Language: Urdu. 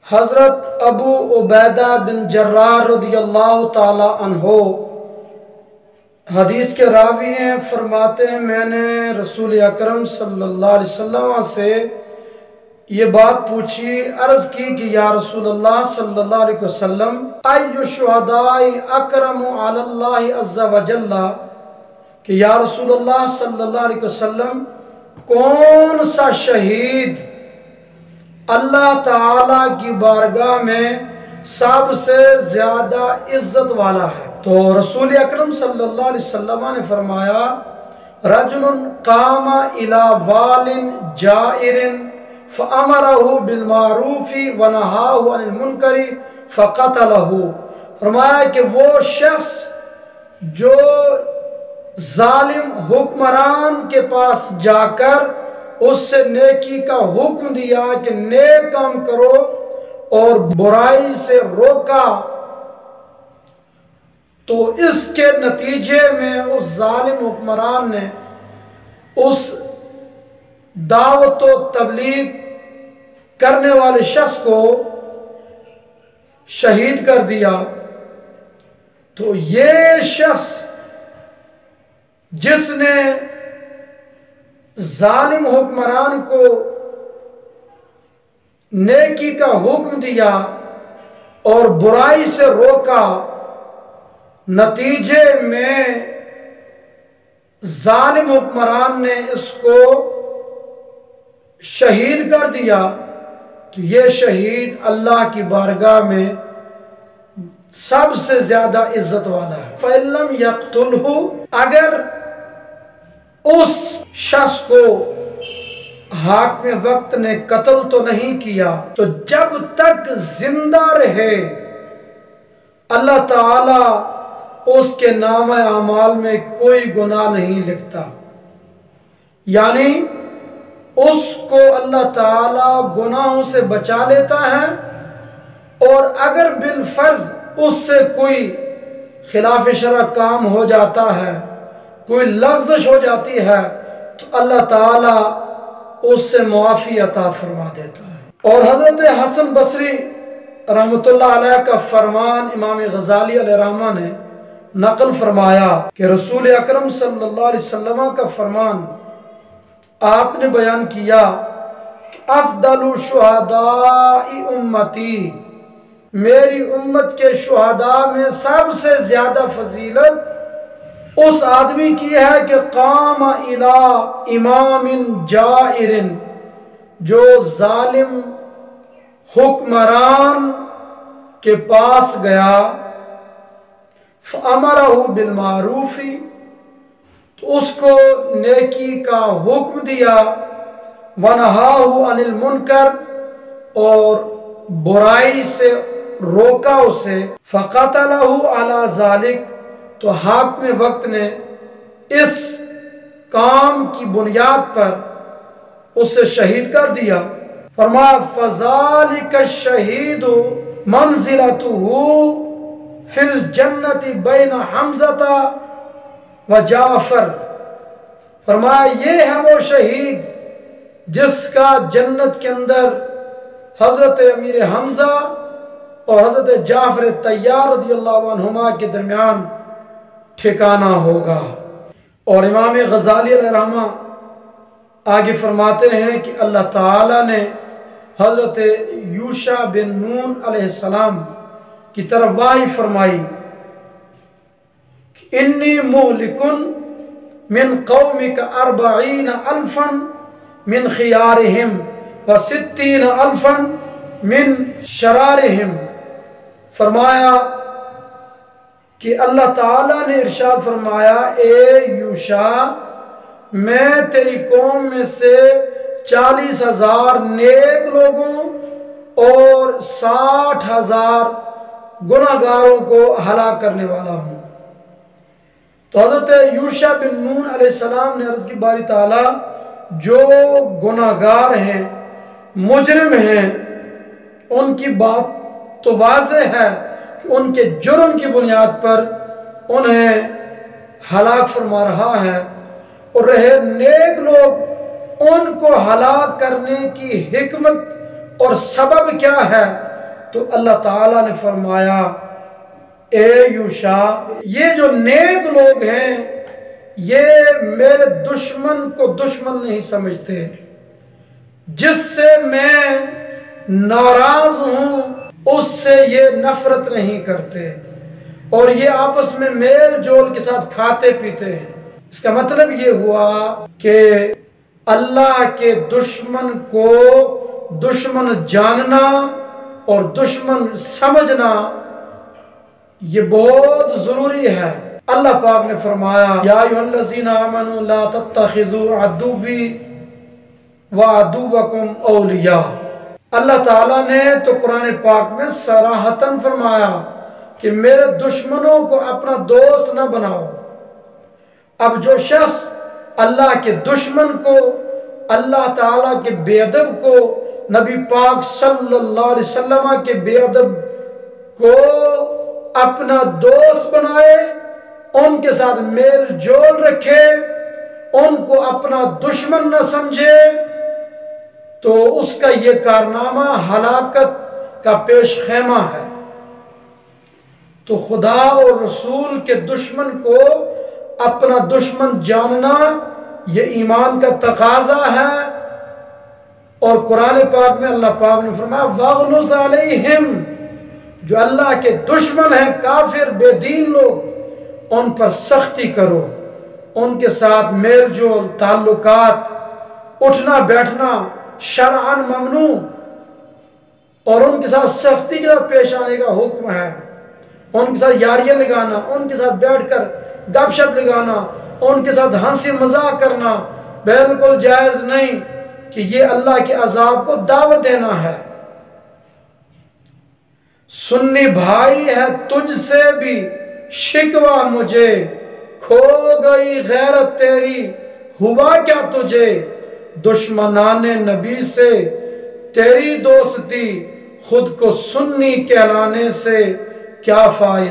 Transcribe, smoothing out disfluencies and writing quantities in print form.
حضرت ابو عبیدہ بن جراح رضی اللہ تعالی عنہ حدیث کے راوی ہیں، فرماتے ہیں میں نے رسول اکرم صلی اللہ علیہ وسلم سے یہ بات پوچھی، عرض کی کہ یا رسول اللہ صلی اللہ علیہ وسلم ای شہداء اکرم علی اللہ عز وجل، کہ یا رسول اللہ صلی اللہ علیہ وسلم کون سا شہید اللہ تعالی کی بارگاہ میں سب سے زیادہ عزت والا ہے؟ تو رسول اکرم صلی اللہ علیہ وسلم نے فرمایا رجل قام الی وال جائر فامرہ بالمعروف ونہاہ عن المنکر فقتلہ، فرمایا کہ وہ شخص جو ظالم حکمران کے پاس جا کر اس سے نیکی کا حکم دیا کہ نیک کام کرو اور برائی سے روکا، تو اس کے نتیجے میں اس ظالم حکمران نے اس دعوت و تبلیغ کرنے والے شخص کو شہید کر دیا، تو یہ شخص جس نے ظالم حکمران کو نیکی کا حکم دیا اور برائی سے روکا، نتیجے میں ظالم حکمران نے اس کو شہید کر دیا، تو یہ شہید اللہ کی بارگاہ میں سب سے زیادہ عزت والا ہے۔ فَإِن لَّمْ يَقْتُلْهُ، اگر اس شخص کو حاکم وقت نے قتل تو نہیں کیا، تو جب تک زندہ رہے اللہ تعالی اس کے نام اعمال میں کوئی گناہ نہیں لکھتا، یعنی اس کو اللہ تعالی گناہوں سے بچا لیتا ہے، اور اگر بالفرض اس سے کوئی خلاف شرع کام ہو جاتا ہے، کوئی لغزش ہو جاتی ہے، تو اللہ تعالی اس سے معافی عطا فرما دیتا ہے۔ اور حضرت حسن بصری رحمۃ اللہ علیہ کا فرمان امام غزالی علیہ رحمہ نے نقل فرمایا کہ رسول اکرم صلی اللہ علیہ وسلم کا فرمان آپ نے بیان کیا کہ افضل شہداء امتی، میری امت کے شہداء میں سب سے زیادہ فضیلت اس آدمی کی ہے کہ قام الی امام جائر، جو ظالم حکمران کے پاس گیا، فامرہ بالمعروف، تو اس کو نیکی کا حکم دیا، ونہاہ عن المنکر، اور برائی سے روکا اسے، فقتلہ علی ذالک، تو حاکم وقت نے اس کام کی بنیاد پر اسے شہید کر دیا۔ فرمایا فذالک الشہید منزلتہ فی الجنت بین حمزہ و جعفر، فرمایا یہ ہے وہ شہید جس کا جنت کے اندر حضرت امیر حمزہ اور حضرت جعفر طیار رضی اللہ عنہما کے درمیان ٹھکانہ ہوگا۔ اور امام غزالی علیہ رحمہ آگے فرماتے ہیں کہ اللہ تعالی نے حضرت یوشع بن نون علیہ السلام کی طرف وحی فرمائی کہ انی مہلکن من قومک 40,000 من خیارہم و 60,000 من شرارہم، فرمایا کہ اللہ تعالیٰ نے ارشاد فرمایا اے یوشع، میں تیری قوم میں سے 40,000 نیک لوگوں اور 60,000 گناہگاروں کو ہلاک کرنے والا ہوں۔ تو حضرت یوشع بن نون علیہ السلام نے عرض کی باری تعالیٰ جو گناہگار ہیں، مجرم ہیں، ان کی بات تو واضح ہے کہ ان کے جرم کی بنیاد پر انہیں ہلاک فرما رہا ہے، اور رہے نیک لوگ، ان کو ہلاک کرنے کی حکمت اور سبب کیا ہے تو اللہ تعالیٰ نے فرمایا اے یوشع، یہ جو نیک لوگ ہیں یہ میرے دشمن کو دشمن نہیں سمجھتے، جس سے میں ناراض ہوں اس سے یہ نفرت نہیں کرتے، اور یہ آپس میں میل جول کے ساتھ کھاتے پیتے ہیں۔ اس کا مطلب یہ ہوا کہ اللہ کے دشمن کو دشمن جاننا اور دشمن سمجھنا یہ بہت ضروری ہے۔ اللہ پاک نے فرمایا یا ایھا الذین آمنوا لا تتخذوا عدوی وعدوکم اولیاء۔ اللہ تعالیٰ نے تو قرآن پاک میں صراحتاً فرمایا کہ میرے دشمنوں کو اپنا دوست نہ بناؤ۔ اب جو شخص اللہ کے دشمن کو، اللہ تعالیٰ کے بے ادب کو، نبی پاک صلی اللہ علیہ وسلم کے بے ادب کو اپنا دوست بنائے، ان کے ساتھ میل جول رکھے، ان کو اپنا دشمن نہ سمجھے، تو اس کا یہ کارنامہ ہلاکت کا پیش خیمہ ہے۔ تو خدا اور رسول کے دشمن کو اپنا دشمن جاننا یہ ایمان کا تقاضا ہے، اور قرآن پاک میں اللہ پاک نے فرمایا وَاغْلُظْ عَلَيْهِمْ، جو اللہ کے دشمن ہیں، کافر بے دین لوگ، ان پر سختی کرو، ان کے ساتھ میل جول، تعلقات، اٹھنا بیٹھنا شرعاً ممنوع، اور ان کے ساتھ سختی کے ساتھ پیش آنے کا حکم ہے۔ ان کے ساتھ یاریاں لگانا، ان کے ساتھ بیٹھ کر گپ شپ لگانا، ان کے ساتھ ہنسی مذاق کرنا بالکل جائز نہیں، کہ یہ اللہ کے عذاب کو دعوت دینا ہے۔ سنی بھائی ہے تجھ سے بھی شکوہ مجھے، کھو گئی غیرت تیری ہوا کیا تجھے، دشمنان نبی سے تیری دوستی، خود کو سنی کہلانے سے کیا فائدہ۔